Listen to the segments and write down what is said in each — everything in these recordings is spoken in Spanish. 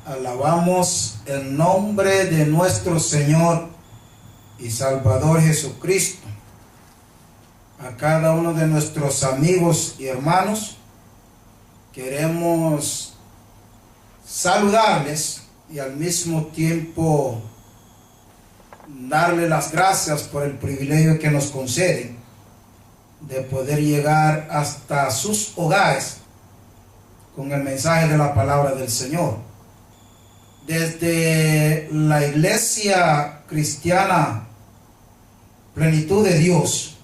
Alabamos el nombre de nuestro Señor y Salvador Jesucristo. A cada uno de nuestros amigos y hermanos queremos saludarles y al mismo tiempo darle las gracias por el privilegio que nos conceden de poder llegar hasta sus hogares con el mensaje de la palabra del Señor. Desde la iglesia cristiana Plenitud de Dios,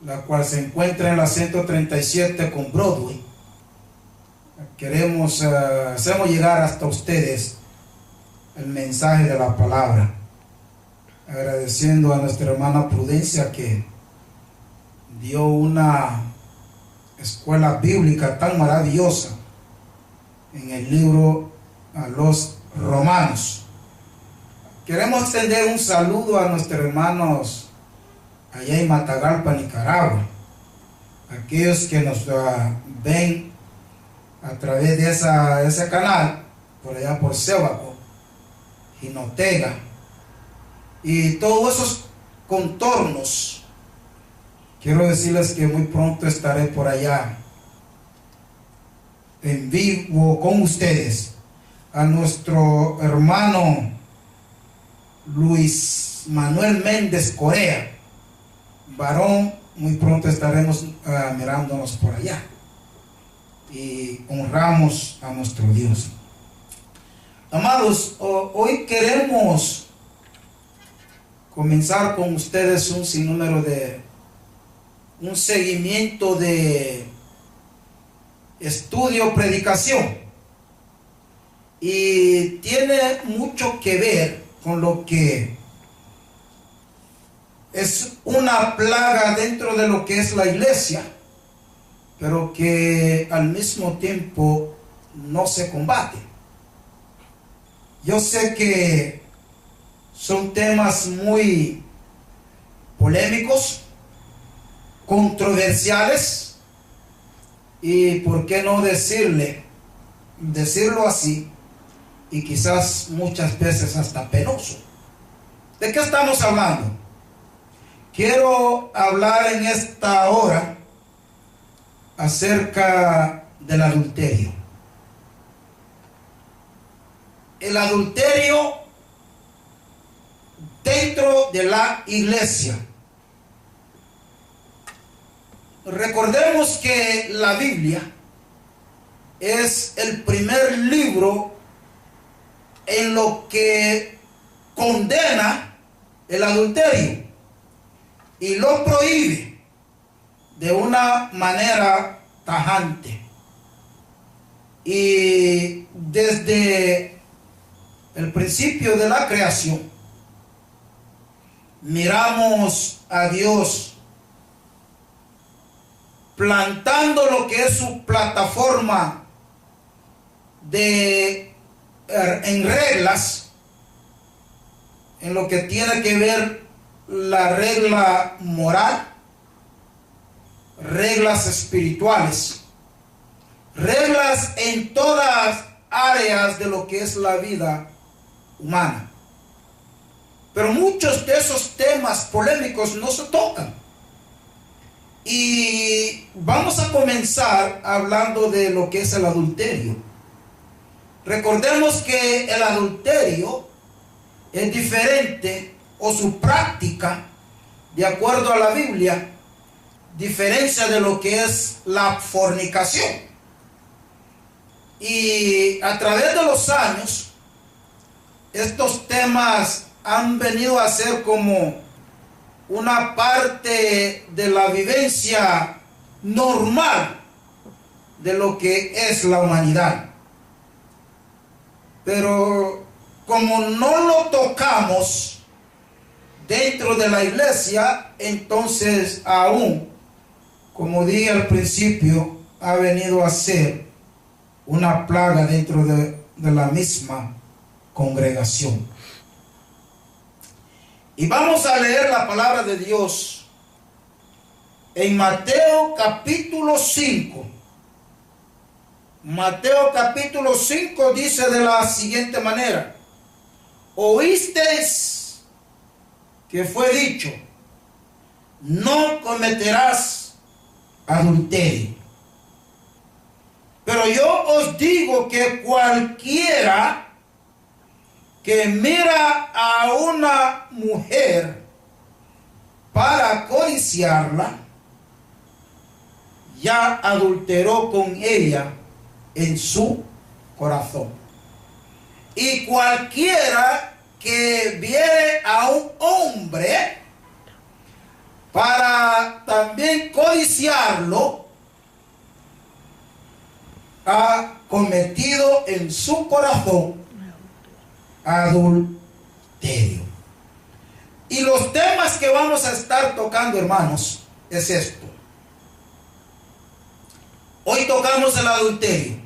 la cual se encuentra en la 137 con Broadway, hacemos llegar hasta ustedes el mensaje de la palabra, agradeciendo a nuestra hermana Prudencia que dio una escuela bíblica tan maravillosa en el libro a los Romanos. Queremos extender un saludo a nuestros hermanos allá en Matagalpa, Nicaragua, aquellos que nos ven a través de ese canal, por allá por Cebaco, Jinotega, y todos esos contornos. Quiero decirles que muy pronto estaré por allá en vivo con ustedes. A nuestro hermano Luis Manuel Méndez Correa, varón, muy pronto estaremos mirándonos por allá y honramos a nuestro Dios. Amados, hoy queremos comenzar con ustedes un seguimiento de estudio, predicación, y tiene mucho que ver con lo que es una plaga dentro de lo que es la iglesia, pero que al mismo tiempo no se combate. Yo sé que son temas muy polémicos, controversiales, y por qué no decirlo así, y quizás muchas veces hasta penoso. ¿De qué estamos hablando? Quiero hablar en esta hora acerca del adulterio. El adulterio dentro de la iglesia. Recordemos que la Biblia es el primer libro en lo que condena el adulterio y lo prohíbe de una manera tajante. Y desde el principio de la creación miramos a Dios plantando lo que es su plataforma en reglas, en lo que tiene que ver la regla moral, reglas espirituales, reglas en todas áreas de lo que es la vida humana. Pero muchos de esos temas polémicos no se tocan. Y vamos a comenzar hablando de lo que es el adulterio. Recordemos que el adulterio es diferente, o su práctica, de acuerdo a la Biblia, diferencia de lo que es la fornicación. Y a través de los años, estos temas han venido a ser como una parte de la vivencia normal de lo que es la humanidad. Pero como no lo tocamos dentro de la iglesia, entonces aún, como dije al principio, ha venido a ser una plaga dentro de la misma congregación. Y vamos a leer la palabra de Dios en Mateo capítulo 5, Mateo capítulo 5 dice de la siguiente manera: oísteis que fue dicho, no cometerás adulterio. Pero yo os digo que cualquiera que mira a una mujer para codiciarla, ya adulteró con ella en su corazón. Y cualquiera que viere a un hombre para también codiciarlo, ha cometido en su corazón adulterio. Y los temas que vamos a estar tocando, hermanos, es esto. Hoy tocamos el adulterio.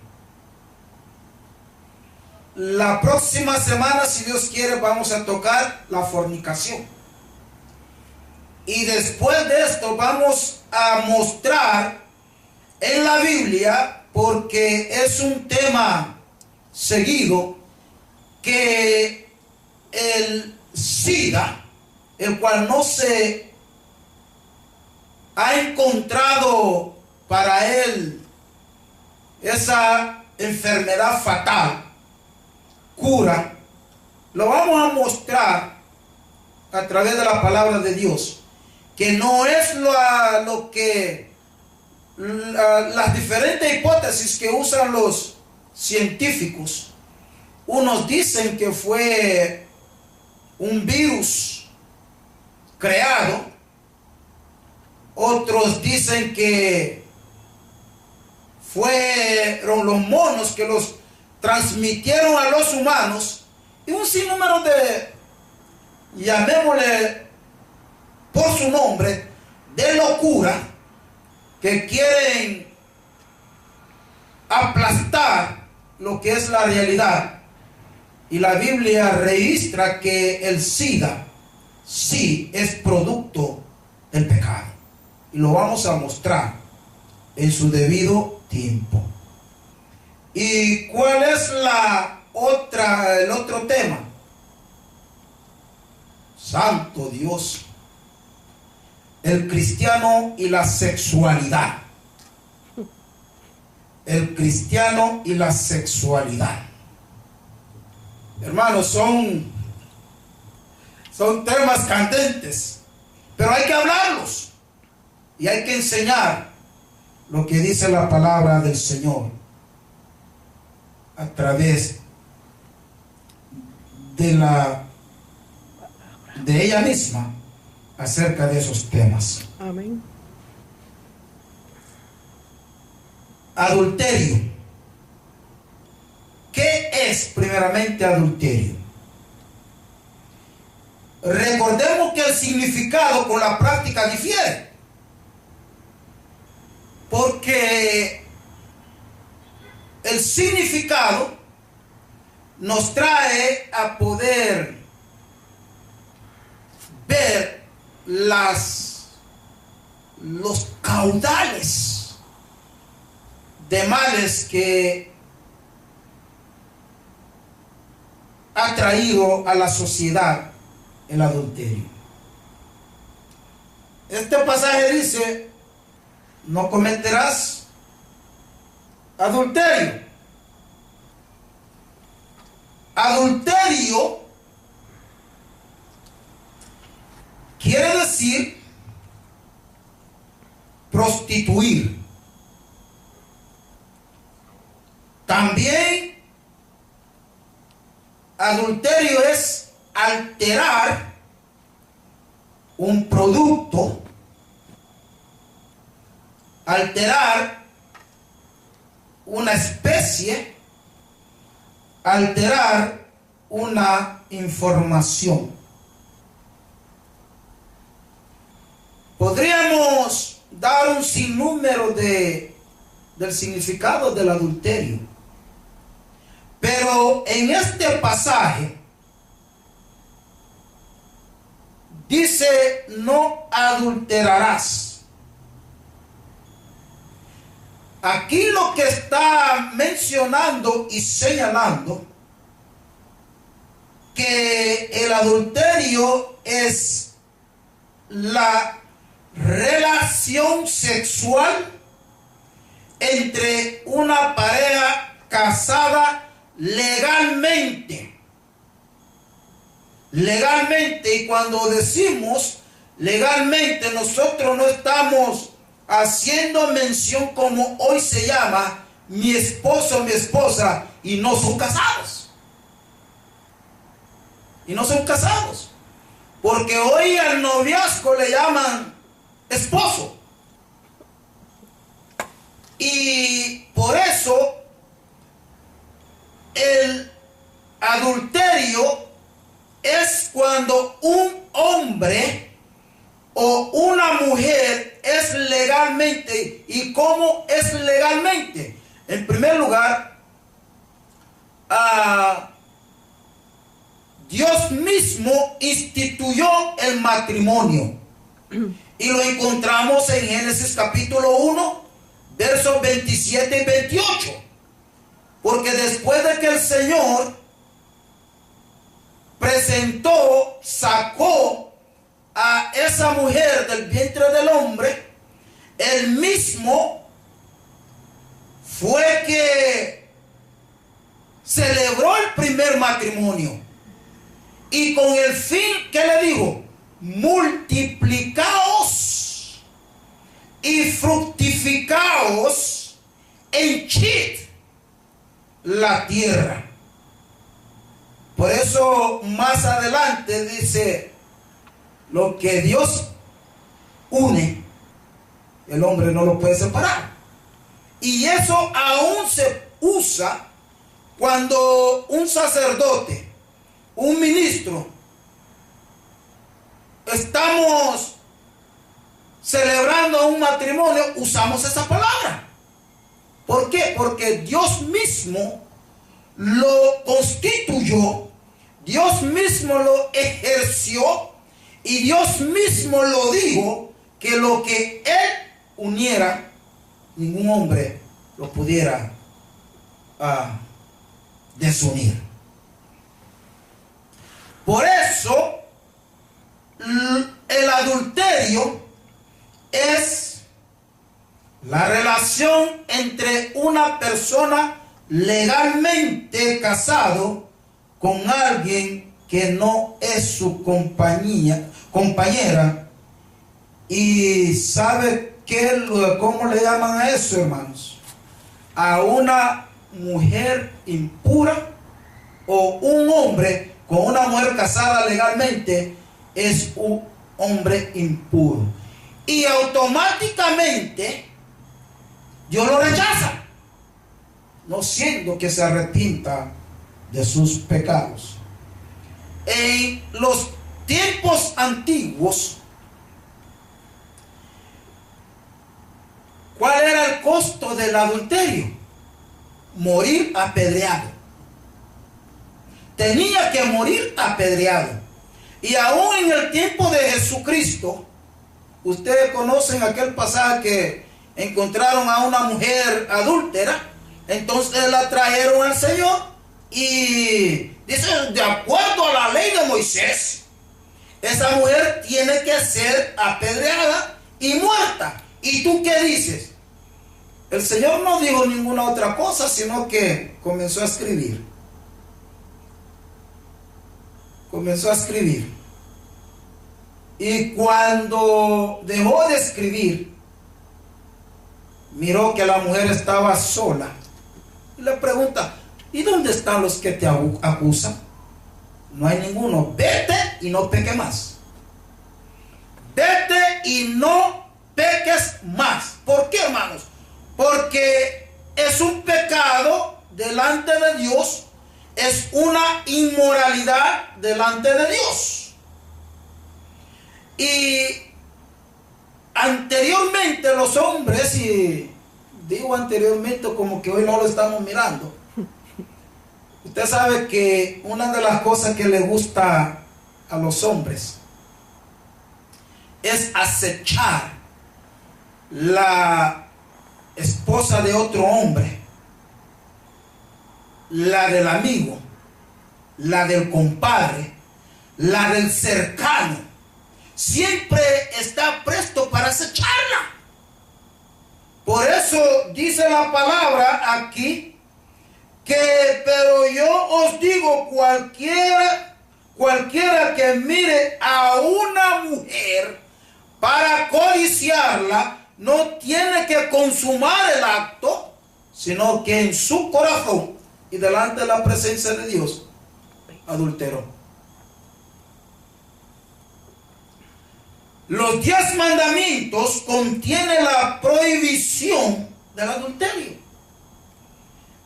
La próxima semana, si Dios quiere, vamos a tocar la fornicación. Y después de esto vamos a mostrar en la Biblia, porque es un tema seguido, que el SIDA, el cual no se ha encontrado para él esa enfermedad fatal, cura, lo vamos a mostrar a través de la palabra de Dios, que no es lo que las diferentes hipótesis que usan los científicos. Unos dicen que fue un virus creado, otros dicen que fueron los monos que los transmitieron a los humanos, y un sinnúmero de, llamémosle por su nombre, de locura, que quieren aplastar lo que es la realidad. Y la Biblia registra que el SIDA sí es producto del pecado, y lo vamos a mostrar en su debido tiempo. ¿Y cuál es el otro tema? Santo Dios, el cristiano y la sexualidad. El cristiano y la sexualidad. Hermanos, son temas candentes, pero hay que hablarlos y hay que enseñar lo que dice la palabra del Señor a través de ella misma acerca de esos temas. Amén. Adulterio. ¿Qué es primeramente adulterio? Recordemos que el significado con la práctica difiere, porque el significado nos trae a poder ver los caudales de males que ha traído a la sociedad el adulterio. Este pasaje dice: no cometerás adulterio. Adulterio quiere decir prostituir. También adulterio es alterar un producto, alterar una especie, alterar una información. Podríamos dar un sinnúmero del significado del adulterio, pero en este pasaje dice: no adulterarás. Aquí lo que está mencionando y señalando que el adulterio es la relación sexual entre una pareja casada legalmente. Legalmente, y cuando decimos legalmente, nosotros no estamos haciendo mención como hoy se llama mi esposo, mi esposa, y no son casados. Y no son casados. Porque hoy al noviazgo le llaman esposo. Y por eso el adulterio es cuando un hombre o una mujer es legalmente. ¿Y cómo es legalmente? En primer lugar, Dios mismo instituyó el matrimonio. Y lo encontramos en Génesis capítulo 1, versos 27 y 28. Porque después de que el Señor sacó a esa mujer del vientre del hombre, él mismo fue que celebró el primer matrimonio. Y con el fin, ¿qué le dijo? Multiplicaos y fructificaos, henchid la tierra. Por eso más adelante dice, lo que Dios une, el hombre no lo puede separar. Y eso aún se usa cuando un sacerdote, un ministro, estamos celebrando un matrimonio, usamos esa palabra. ¿Por qué? Porque Dios mismo lo constituyó, Dios mismo lo ejerció y Dios mismo lo dijo, que lo que Él uniera, ningún hombre lo pudiera desunir. Por eso el adulterio es la relación entre una persona legalmente casado con alguien que no es su compañera. Y ¿sabe cómo le llaman a eso, hermanos? A una mujer impura, o un hombre con una mujer casada legalmente es un hombre impuro. Y automáticamente Dios lo rechaza, no siendo que se arrepienta de sus pecados. En los tiempos antiguos, ¿cuál era el costo del adulterio? Morir apedreado. Tenía que morir apedreado. Y aún en el tiempo de Jesucristo, ustedes conocen aquel pasaje que encontraron a una mujer adúltera, entonces la trajeron al Señor y dice, de acuerdo a la ley de Moisés, esa mujer tiene que ser apedreada y muerta. ¿Y tú qué dices? El Señor no dijo ninguna otra cosa, sino que comenzó a escribir. Comenzó a escribir. Y cuando dejó de escribir, miró que la mujer estaba sola. Y le pregunta, ¿y dónde están los que te acusan? No hay ninguno. Vete y no peques más. Vete y no peques más. ¿Por qué, hermanos? Porque es un pecado delante de Dios. Es una inmoralidad delante de Dios. Y anteriormente los hombres, y digo anteriormente como que hoy no lo estamos mirando, usted sabe que una de las cosas que le gusta a los hombres es acechar la esposa esposa de otro hombre, la del amigo, la del compadre, la del cercano, siempre está presto para acecharla. Por eso dice la palabra aquí que, pero yo os digo, cualquiera que mire a una mujer para codiciarla, no tiene que consumar el acto, sino que en su corazón y delante de la presencia de Dios adulteró. Los 10 mandamientos contienen la prohibición del adulterio.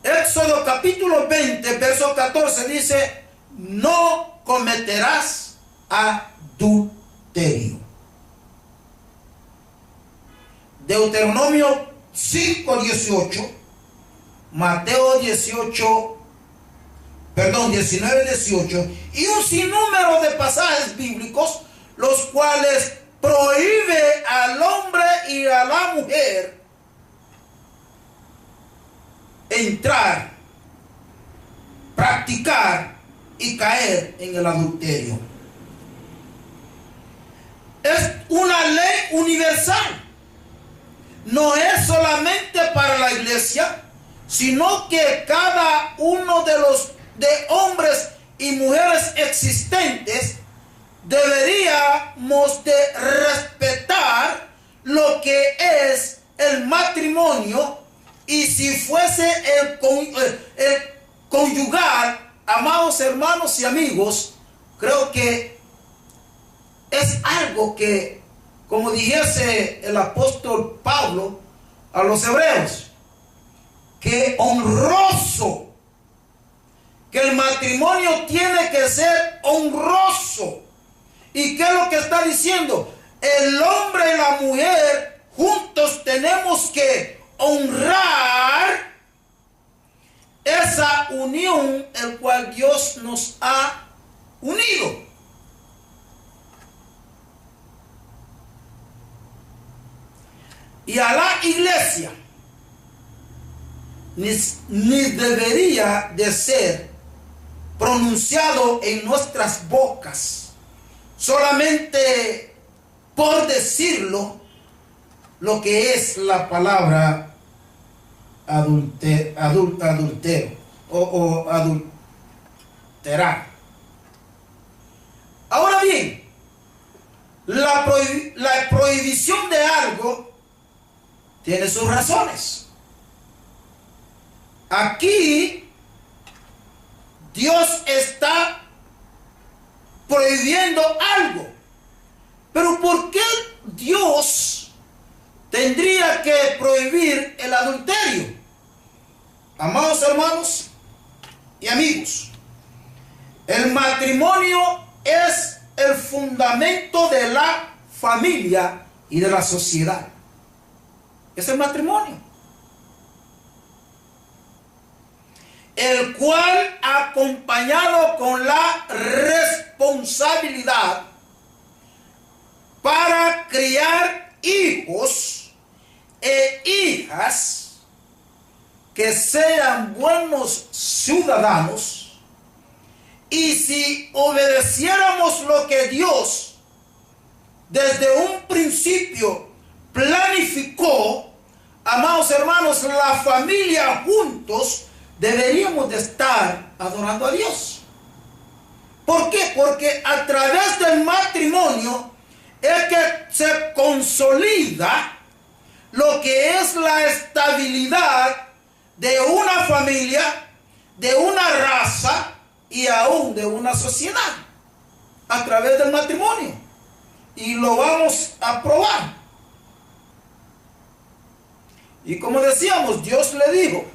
Éxodo capítulo 20, verso 14 dice: no cometerás adulterio. Deuteronomio 5, 18, Mateo 19, 18, y un sinnúmero de pasajes bíblicos, los cuales prohíbe al hombre y a la mujer entrar, practicar y caer en el adulterio. Es una ley universal. No es solamente para la iglesia, sino que cada uno de los hombres y mujeres existentes deberíamos de respetar lo que es el matrimonio, y si fuese el conyugal, amados hermanos y amigos, creo que es algo que, como dijese el apóstol Pablo a los hebreos, que honroso, que el matrimonio tiene que ser honroso. ¿Y qué es lo que está diciendo? El hombre y la mujer juntos tenemos que honrar esa unión el cual Dios nos ha unido. Y a la iglesia ni debería de ser pronunciado en nuestras bocas solamente por decirlo, lo que es la palabra adultero o adulterar. Ahora bien, la prohibición de algo tiene sus razones. Aquí Dios está prohibiendo algo. Pero ¿por qué Dios tendría que prohibir el adulterio? Amados hermanos y amigos, el matrimonio es el fundamento de la familia y de la sociedad. Es el matrimonio, el cual, acompañado con la responsabilidad para criar hijos e hijas que sean buenos ciudadanos, y si obedeciéramos lo que Dios desde un principio planificó, amados hermanos, la familia juntos deberíamos de estar adorando a Dios. ¿Por qué? Porque a través del matrimonio es que se consolida lo que es la estabilidad de una familia, de una raza y aún de una sociedad, a través del matrimonio. Y lo vamos a probar. Y como decíamos, Dios le dijo,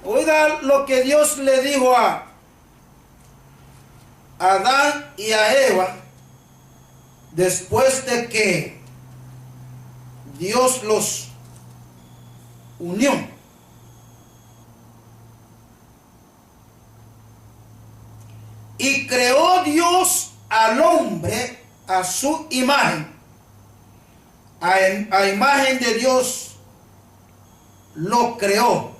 oiga lo que Dios le dijo a Adán y a Eva después de que Dios los unió. Y creó Dios al hombre a su imagen. A imagen de Dios lo creó.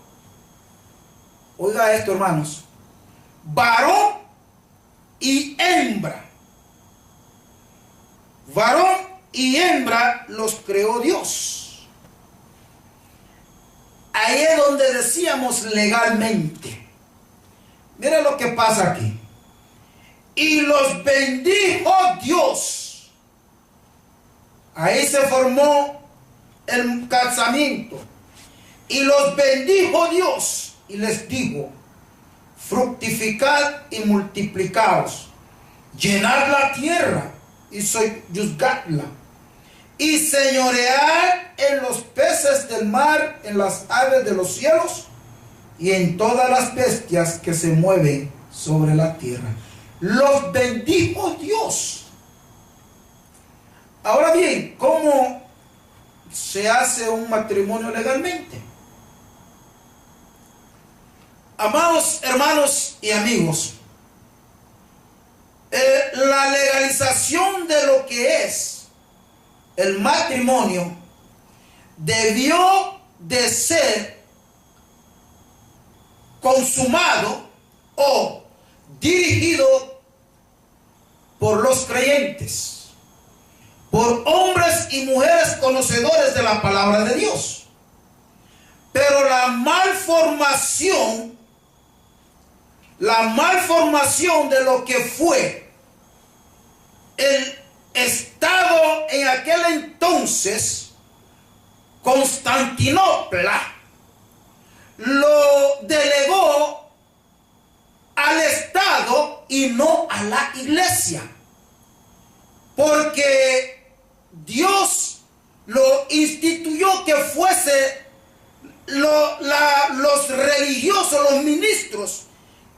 Oiga esto, hermanos. Varón y hembra. Varón y hembra los creó Dios. Ahí es donde decíamos legalmente. Mira lo que pasa aquí. Y los bendijo Dios. Ahí se formó el casamiento. Y los bendijo Dios. Y les dijo: fructificad y multiplicaos. Llenad la tierra y sojuzgadla. Y señoread en los peces del mar, en las aves de los cielos y en todas las bestias que se mueven sobre la tierra. Los bendijo Dios. Ahora bien, ¿cómo se hace un matrimonio legalmente? Amados hermanos y amigos, la legalización de lo que es el matrimonio debió de ser consumado o dirigido por los creyentes, por hombres y mujeres conocedores de la palabra de Dios. Pero la malformación de lo que fue el Estado en aquel entonces, Constantinopla, lo delegó al Estado y no a la iglesia, porque Dios lo instituyó que fuese los religiosos, los ministros,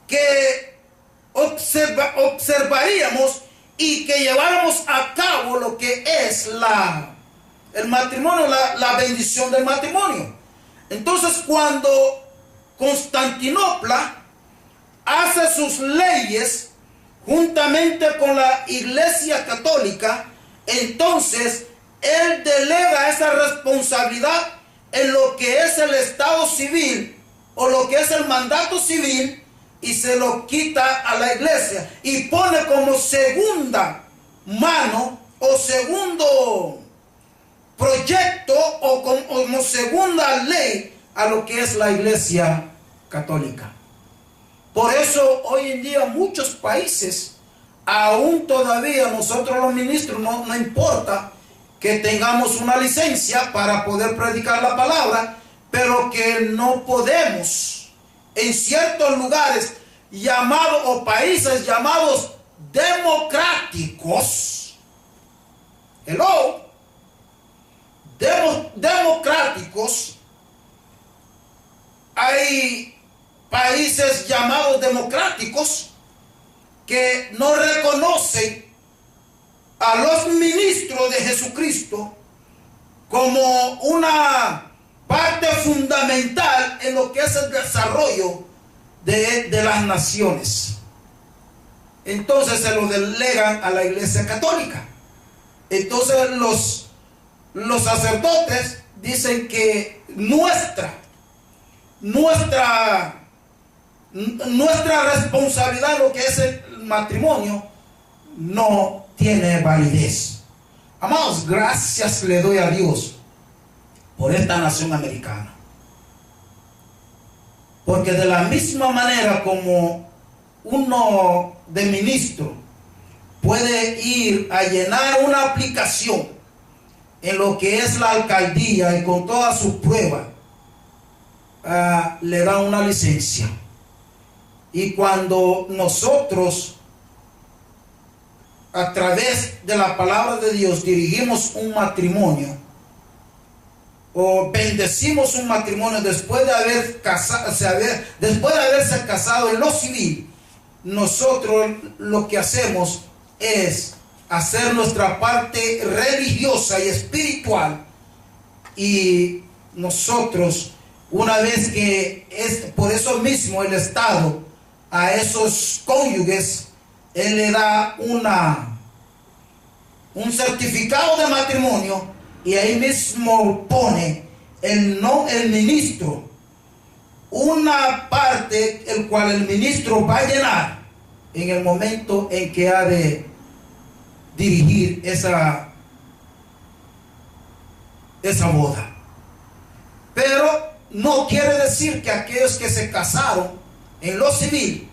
que observaríamos y que lleváramos a cabo lo que es el matrimonio, la bendición del matrimonio. Entonces, cuando Constantinopla hace sus leyes juntamente con la Iglesia Católica, entonces él delega esa responsabilidad en lo que es el Estado civil o lo que es el mandato civil, y se lo quita a la iglesia y pone como segunda mano o segundo proyecto o como segunda ley a lo que es la Iglesia Católica. Por eso hoy en día muchos países, aún todavía nosotros los ministros, no importa que tengamos una licencia para poder predicar la palabra, pero que no podemos en ciertos lugares llamados o países llamados democráticos, democráticos, hay países llamados democráticos que no reconocen a los ministros de Jesucristo como una parte fundamental en lo que es el desarrollo de las naciones. Entonces se lo delegan a la Iglesia Católica. Entonces los sacerdotes dicen que nuestra responsabilidad en lo que es el matrimonio no tiene validez. Amados, gracias le doy a Dios por esta nación americana, porque de la misma manera como uno de ministro puede ir a llenar una aplicación en lo que es la alcaldía y con todas sus pruebas le dan una licencia, y cuando nosotros a través de la palabra de Dios dirigimos un matrimonio o bendecimos un matrimonio después de haberse casado en lo civil, nosotros lo que hacemos es hacer nuestra parte religiosa y espiritual, y nosotros, una vez que es por eso mismo el Estado a esos cónyuges, él le da un certificado de matrimonio, y ahí mismo pone el ministro, una parte el cual el ministro va a llenar en el momento en que ha de dirigir esa boda. Pero no quiere decir que aquellos que se casaron en lo civil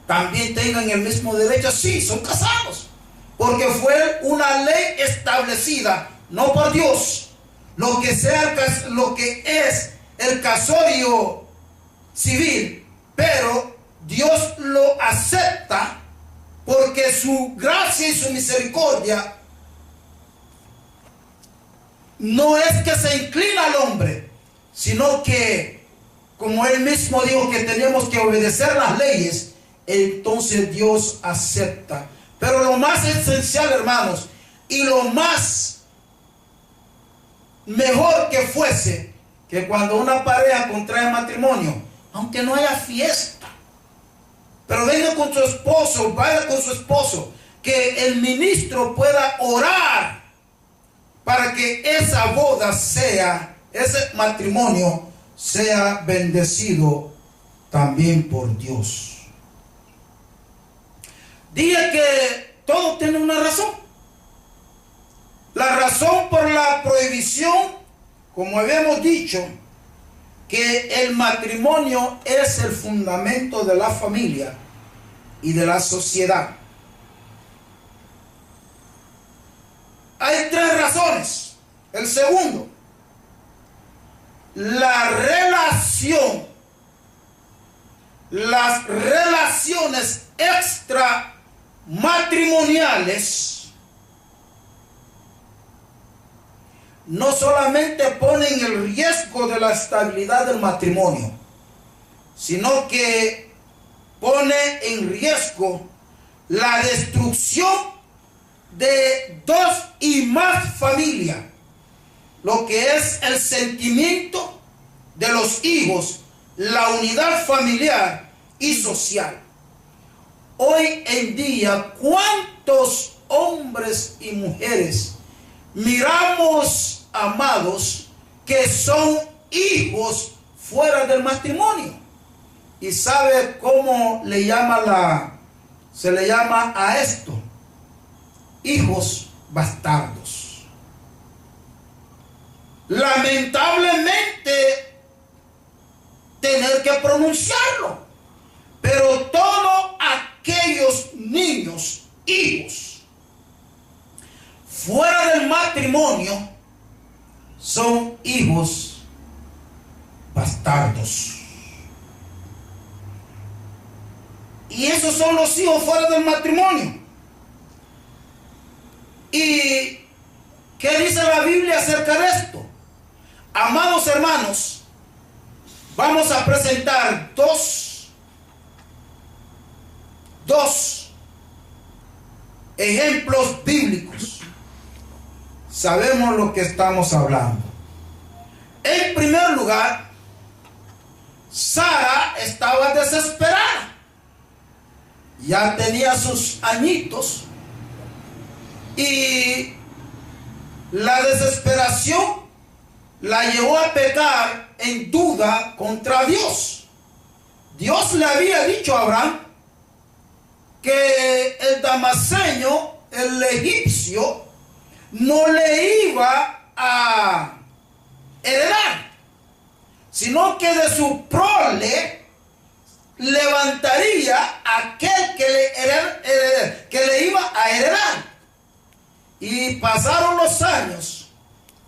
también tengan el mismo derecho. Sí, son casados, porque fue una ley establecida, no por Dios, lo que es el casorio civil, pero Dios lo acepta porque su gracia y su misericordia no es que se inclina al hombre, sino que, como él mismo dijo que tenemos que obedecer las leyes, entonces Dios acepta. Pero lo más esencial, hermanos, y lo más mejor que fuese, que cuando una pareja contrae matrimonio, aunque no haya fiesta, pero venga con su esposo, vaya con su esposo, que el ministro pueda orar para que esa boda sea, ese matrimonio sea bendecido también por Dios. Dije que todo tiene una razón. La razón por la prohibición, como habíamos dicho, que el matrimonio es el fundamento de la familia y de la sociedad. Hay tres razones. El segundo, las relaciones extramatrimoniales no solamente ponen el riesgo de la estabilidad del matrimonio, sino que pone en riesgo la destrucción de dos y más familias, lo que es el sentimiento de los hijos, la unidad familiar y social. Hoy en día, ¿cuántos hombres y mujeres miramos, amados, que son hijos fuera del matrimonio? ¿Y sabe cómo se le llama a esto? Hijos bastardos. Lamentablemente tener que pronunciarlo, pero todos aquellos niños, hijos fuera del matrimonio, son hijos bastardos. Y esos son los hijos fuera del matrimonio. ¿Y qué dice la Biblia acerca de esto? Amados hermanos, vamos a presentar dos ejemplos bíblicos. Sabemos lo que estamos hablando. En primer lugar, Sara estaba desesperada. Ya tenía sus añitos y la desesperación la llevó a pecar en duda contra Dios. Dios le había dicho a Abraham que el damaseño, el egipcio, no le iba a heredar, sino que de su prole levantaría aquel que le iba a heredar. Y pasaron los años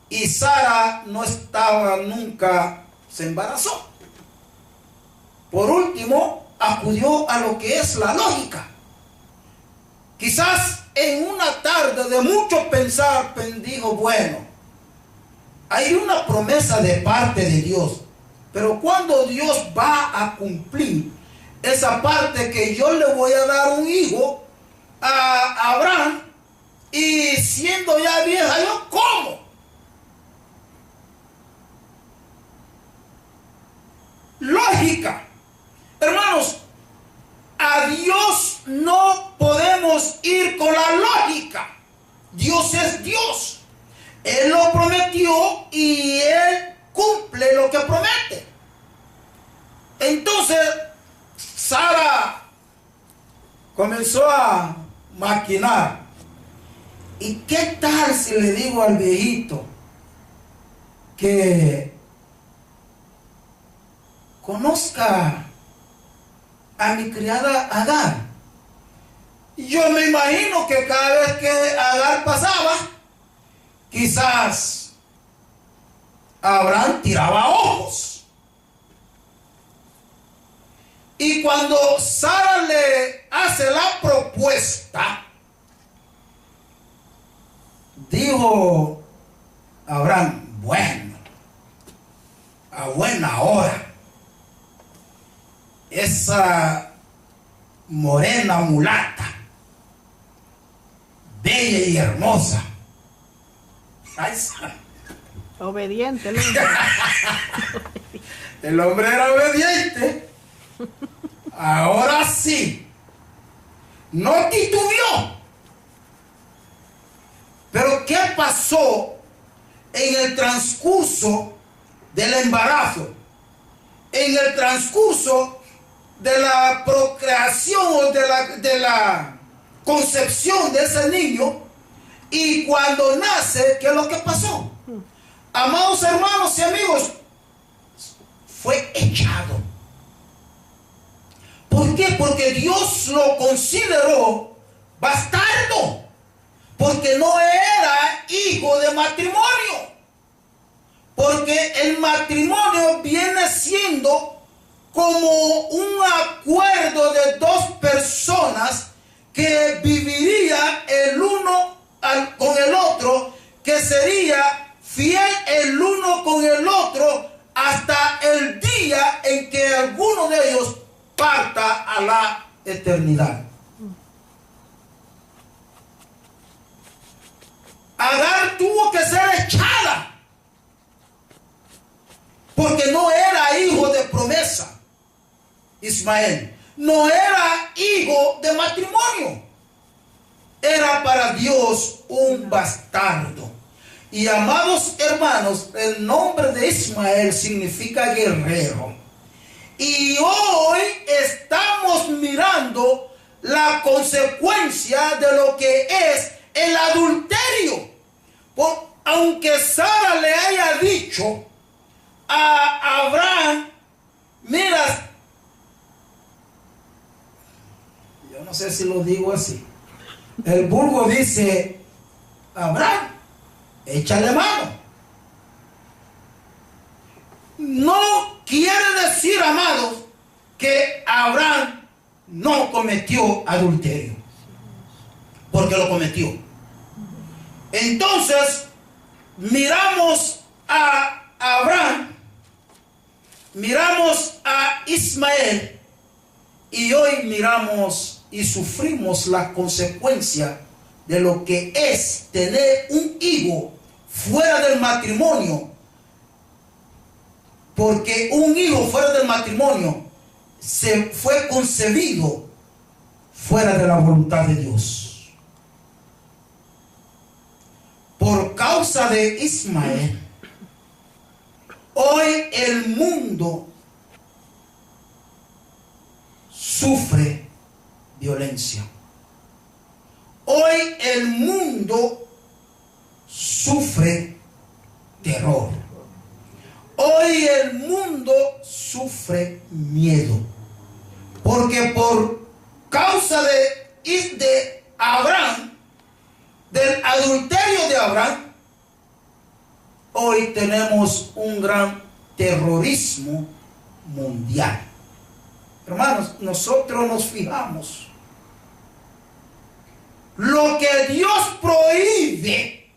y Sara nunca se embarazó. Por último, acudió a lo que es la lógica. Quizás en una tarde de mucho pensar, dijo, bueno, hay una promesa de parte de Dios, pero cuando Dios va a cumplir esa parte que yo le voy a dar un hijo a Abraham, y siendo ya vieja, ¿yo cómo? Lógica. Hermanos, a Dios no podemos ir con la lógica. Dios es Dios. Él lo prometió y Él cumple comenzó a maquinar. ¿Y qué tal si le digo al viejito que conozca a mi criada Agar? Yo me imagino que cada vez que Agar pasaba, quizás Abraham tiraba ojos. Y cuando Sara le hace la propuesta, dijo Abraham: bueno, a buena hora, esa morena mulata, bella y hermosa. Obediente el hombre. El hombre era obediente. Ahora sí, no titubeó. Pero ¿qué pasó en el transcurso del embarazo? En el transcurso de la procreación o de la concepción de ese niño, y cuando nace, ¿qué es lo que pasó? Amados hermanos y amigos, fue echado. ¿Por qué? Porque Dios lo consideró bastardo, porque no era hijo de matrimonio. Porque el matrimonio viene siendo como un acuerdo de dos personas que viviría el uno con el otro, que sería fiel el uno con el otro hasta el día en que alguno de ellos parta a la eternidad. Agar tuvo que ser echada porque no era hijo de promesa. Ismael no era hijo de matrimonio, era para Dios un bastardo. Y amados hermanos, el nombre de Ismael significa guerrero. Y hoy estamos mirando la consecuencia de lo que es el adulterio. Aunque Sara le haya dicho a Abraham: mira, yo no sé si lo digo así, el vulgo dice: Abraham, échale mano. No quiere decir, amados, que Abraham no cometió adulterio, porque lo cometió. Entonces miramos a Abraham, miramos a Ismael, y hoy miramos y sufrimos la consecuencia de lo que es tener un hijo fuera del matrimonio. Porque un hijo fuera del matrimonio se fue concebido fuera de la voluntad de Dios. Por causa de Ismael, hoy el mundo sufre violencia. Hoy el mundo sufre terror. Hoy el mundo sufre miedo. Porque por causa de Abraham, del adulterio de Abraham, hoy tenemos un gran terrorismo mundial. Hermanos, nosotros nos fijamos. Lo que Dios prohíbe,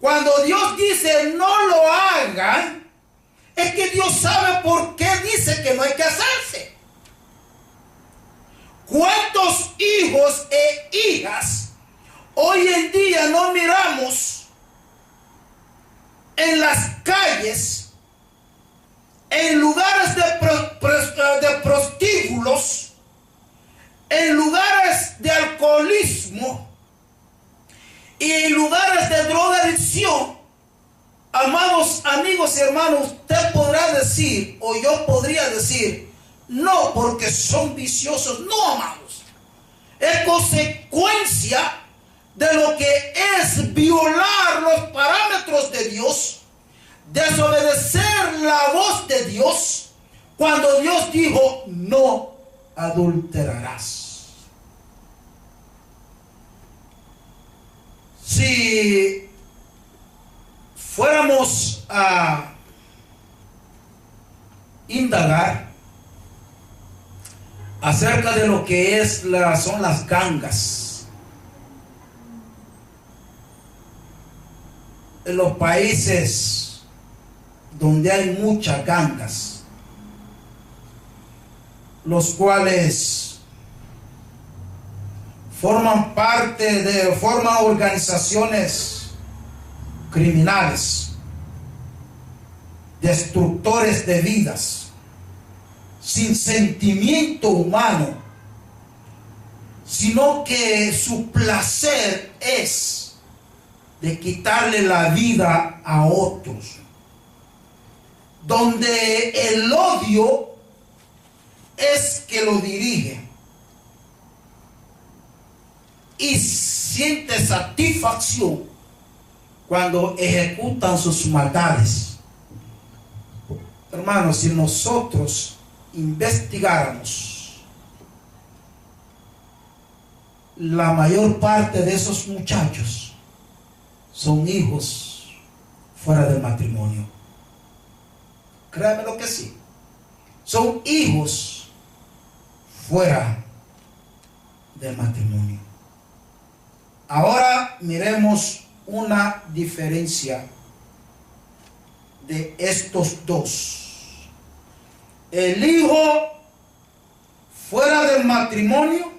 cuando Dios dice no lo hagan, es que Dios sabe por qué dice que no hay que hacerse. ¿Cuántos hijos e hijas hoy en día no miramos en las calles, en lugares de prostíbulos, en lugares de alcoholismo y en lugares de drogadicción? Amados amigos y hermanos, usted podrá decir, o yo podría decir, no, porque son viciosos. No, amados. es consecuencia de lo que es violar los parámetros de Dios, desobedecer la voz de Dios, cuando Dios dijo: no adulterarás. Si fuéramos a indagar acerca de lo que son las gangas en los países donde hay muchas gangas, los cuales forman organizaciones criminales, destructores de vidas, sin sentimiento humano, sino que su placer es de quitarle la vida a otros, donde el odio es que lo dirige y siente satisfacción cuando ejecutan sus maldades. Hermanos, si nosotros investigáramos, la mayor parte de esos muchachos son hijos fuera del matrimonio. Créanme lo que sí, son hijos fuera del matrimonio. Ahora miremos una diferencia de estos dos. El hijo fuera del matrimonio,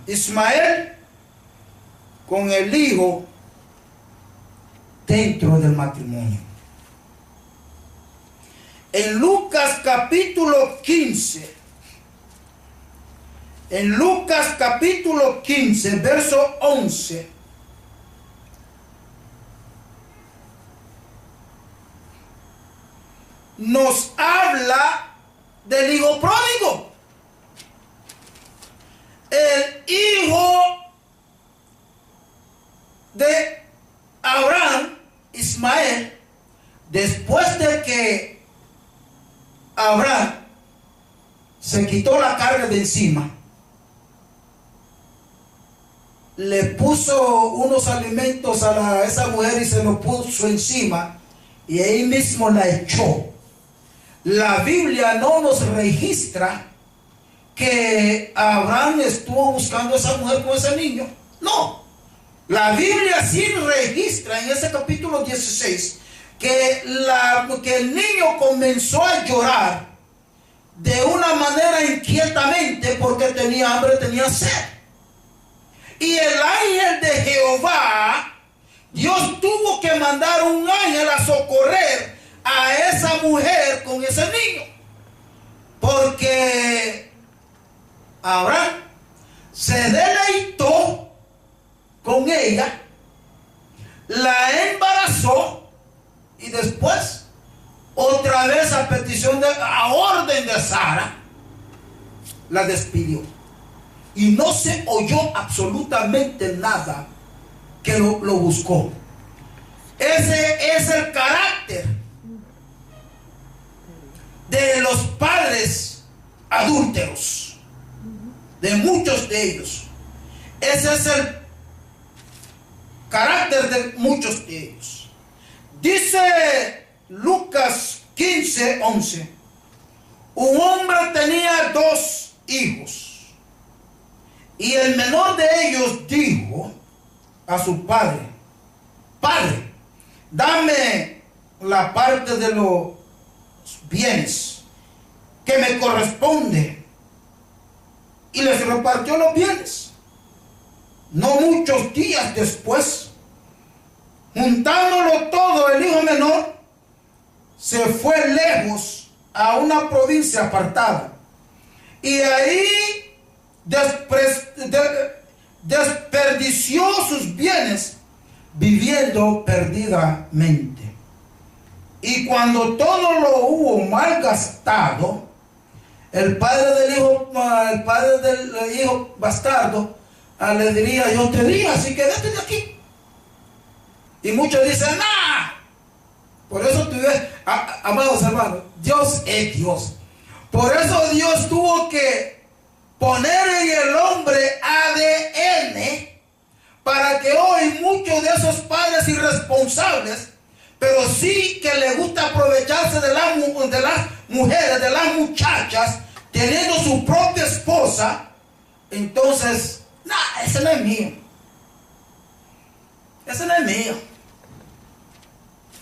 Ismael, con el hijo dentro del matrimonio. En Lucas capítulo 15, verso 11, nos habla del hijo pródigo. El hijo de Abraham, Ismael, después de que Abraham se quitó la carga de encima, le puso unos alimentos a esa mujer y se lo puso encima y ahí mismo la echó. La Biblia no nos registra que Abraham estuvo buscando a esa mujer con ese niño. No. La Biblia sí registra en ese capítulo 16 que el niño comenzó a llorar de una manera inquietamente porque tenía hambre, tenía sed. Y el ángel de Jehová, Dios tuvo que mandar un ángel a socorrer a esa mujer con ese niño, porque Abraham se deleitó con ella, la embarazó y después otra vez a orden de Sara la despidió y no se oyó absolutamente nada que lo buscó. Ese es el carácter de los padres adúlteros, de muchos de ellos. Ese es el carácter de muchos de ellos. Dice Lucas 15, 11: un hombre tenía 2 hijos, y el menor de ellos dijo a su padre: Padre, dame la parte de los bienes que me corresponde. Y les repartió los bienes. No muchos días después, juntándolo todo, el hijo menor se fue lejos a una provincia apartada y ahí desperdició sus bienes viviendo perdidamente. Y cuando todo lo hubo malgastado, el padre del hijo bastardo le diría: yo te di, así que vete de aquí. Y muchos dicen: nah. Por eso tú ves, amados hermanos, Dios es Dios. Por eso Dios tuvo que poner en el hombre ADN, para que hoy muchos de esos padres irresponsables, pero sí que les gusta aprovecharse de las mujeres, de las muchachas, teniendo su propia esposa, entonces, ese no es mío. Ese no es mío.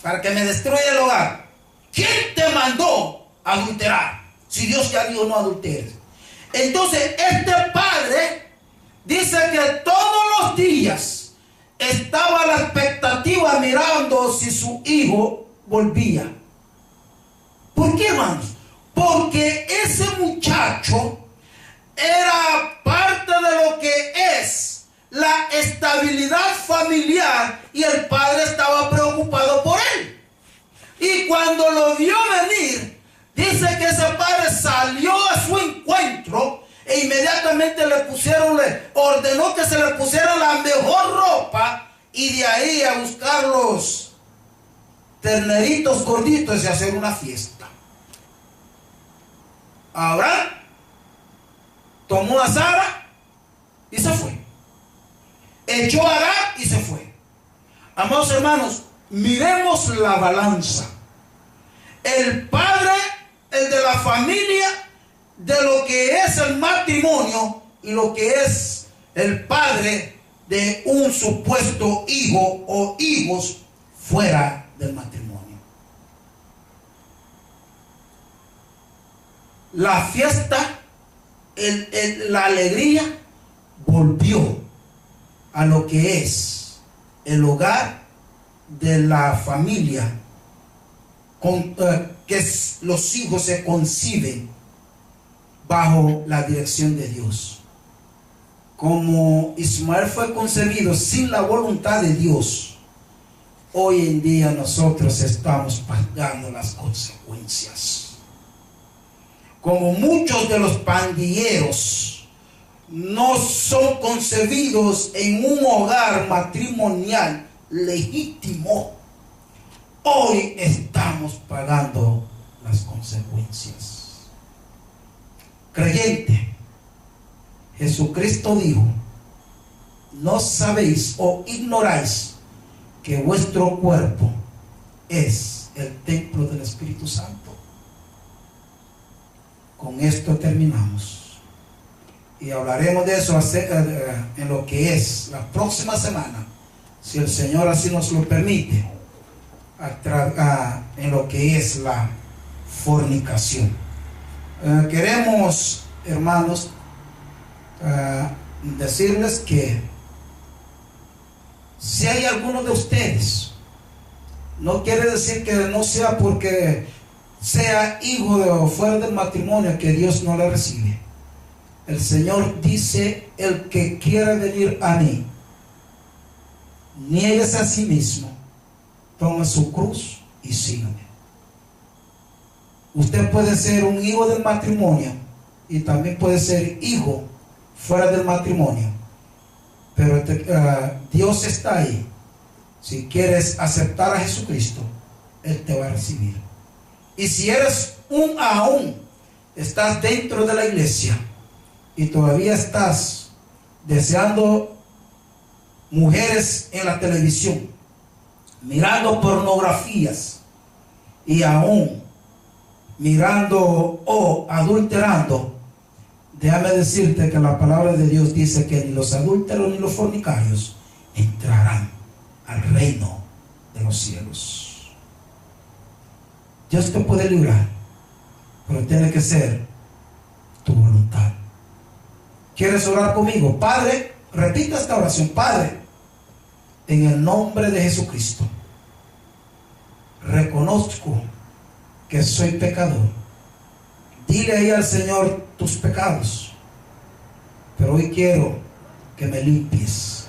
Para que me destruya el hogar. ¿Quién te mandó a adulterar? Si Dios ya dijo no adulteres. Entonces, este padre dice que todos los días estaba a la expectativa mirando si su hijo volvía. ¿Por qué, hermanos? Porque ese muchacho era parte de lo que es la estabilidad familiar y el padre estaba preocupado por él. Y cuando lo vio venir, dice que ese padre salió a su encuentro e inmediatamente le ordenó que se le pusiera la mejor ropa, y de ahí a buscar los terneritos gorditos y hacer una fiesta. Abraham tomó a Sara y se fue. Echó a Agar y se fue. Amados hermanos, miremos la balanza. El padre, el de la familia, de lo que es el matrimonio, y lo que es el padre de un supuesto hijo o hijos fuera del matrimonio. La fiesta, la alegría volvió a lo que es el hogar de la familia, que los hijos se conciben bajo la dirección de Dios. Como Ismael fue concebido sin la voluntad de Dios, hoy en día nosotros estamos pagando las consecuencias. Como muchos de los pandilleros no son concebidos en un hogar matrimonial legítimo, hoy estamos pagando las consecuencias. Creyente, Jesucristo dijo: ¿no sabéis o ignoráis que vuestro cuerpo es el templo del Espíritu Santo? Con esto terminamos. Y hablaremos de eso en lo que es la próxima semana, si el Señor así nos lo permite, en lo que es la fornicación. Queremos, hermanos, decirles que si hay alguno de ustedes, no quiere decir que no sea porque sea hijo o fuera del matrimonio que Dios no le recibe. El Señor dice: el que quiera venir a mí, niéguese a sí mismo, tome su cruz y sígame. Usted puede ser un hijo del matrimonio y también puede ser hijo fuera del matrimonio, pero Dios está ahí. Si quieres aceptar a Jesucristo, Él te va a recibir. Y si eres estás dentro de la iglesia y todavía estás deseando mujeres en la televisión, mirando pornografías y aún mirando o adulterando, déjame decirte que la palabra de Dios dice que ni los adúlteros ni los fornicarios entrarán al reino de los cielos. Dios te puede librar, pero tiene que ser tu voluntad. ¿Quieres orar conmigo? Padre, repita esta oración. Padre, en el nombre de Jesucristo, reconozco que soy pecador. Dile ahí al Señor tus pecados, pero hoy quiero que me limpies,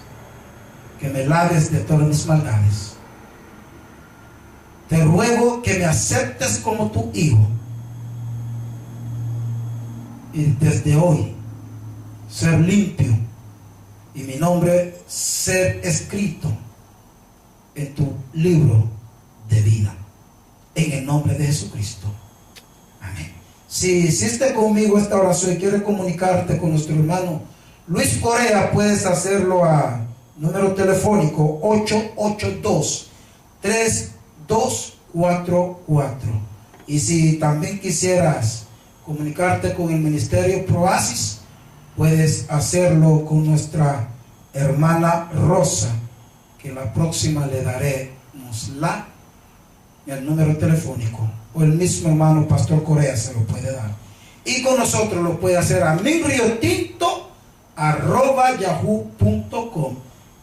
que me laves de todas mis maldades. Te ruego que me aceptes como tu hijo y desde hoy ser limpio y mi nombre ser escrito en tu libro de vida, en el nombre de Jesucristo. Amén. Si hiciste conmigo esta oración y quieres comunicarte con nuestro hermano Luis Correa, puedes hacerlo a número telefónico 882-3244. Y si también quisieras comunicarte con el Ministerio Proasis, puedes hacerlo con nuestra hermana Rosa, que la próxima le daremos el número telefónico, o el mismo hermano Pastor Correa se lo puede dar. Y con nosotros lo puede hacer a minriotinto@yahoo.com.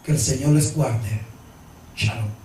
Que el Señor les guarde. Shalom.